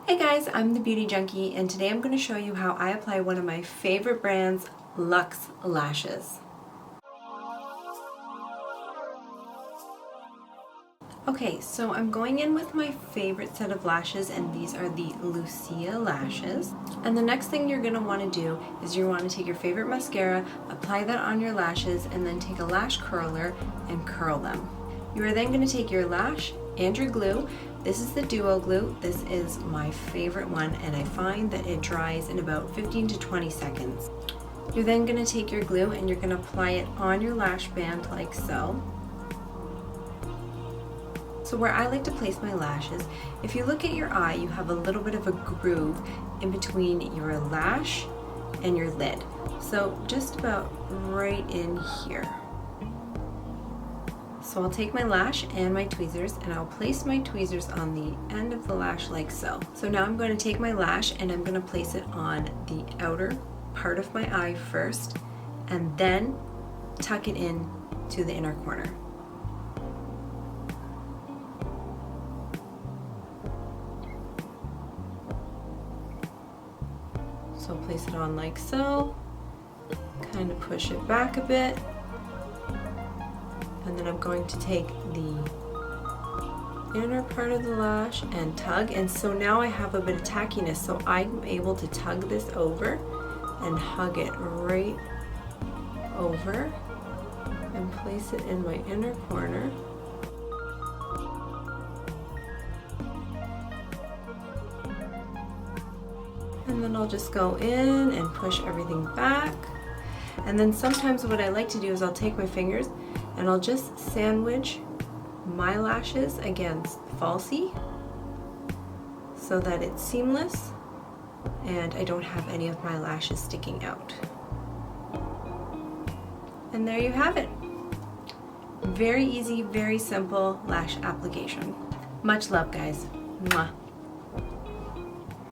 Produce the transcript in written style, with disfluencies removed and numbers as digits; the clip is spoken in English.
Hey guys, I'm the Beauty Junkie and today I'm going to show you how I apply one of my favorite brands, Luxe lashes. Okay, so I'm going in with my favorite set of lashes, and these are the luxe lashes. And the next thing you're going to want to do is you want to take your favorite mascara, apply that on your lashes, and then take a lash curler and curl them. You are then going to take your lash and your glue. This is the duo glue. This is my favorite one, and I find that it dries in about 15 to 20 seconds. You're then going to take your glue and you're going to apply it on your lash band like so. So where I like to place my lashes, if you look at your eye, you have a little bit of a groove in between your lash and your lid. So just about right in here. So I'll take my lash and my tweezers and I'll place my tweezers on the end of the lash like so. So now I'm going to take my lash and I'm going to place it on the outer part of my eye first and then tuck it in to the inner corner. So place it on like so, kind of push it back a bit, and then I'm going to take the inner part of the lash and tug, and so now I have a bit of tackiness, so I'm able to tug this over and hug it right over and place it in my inner corner. And then I'll just go in and push everything back. And then sometimes what I like to do is I'll take my fingers and I'll just sandwich my lashes against falsie so that it's seamless and I don't have any of my lashes sticking out. And there you have it. Very easy, very simple lash application. Much love, guys. Mwah.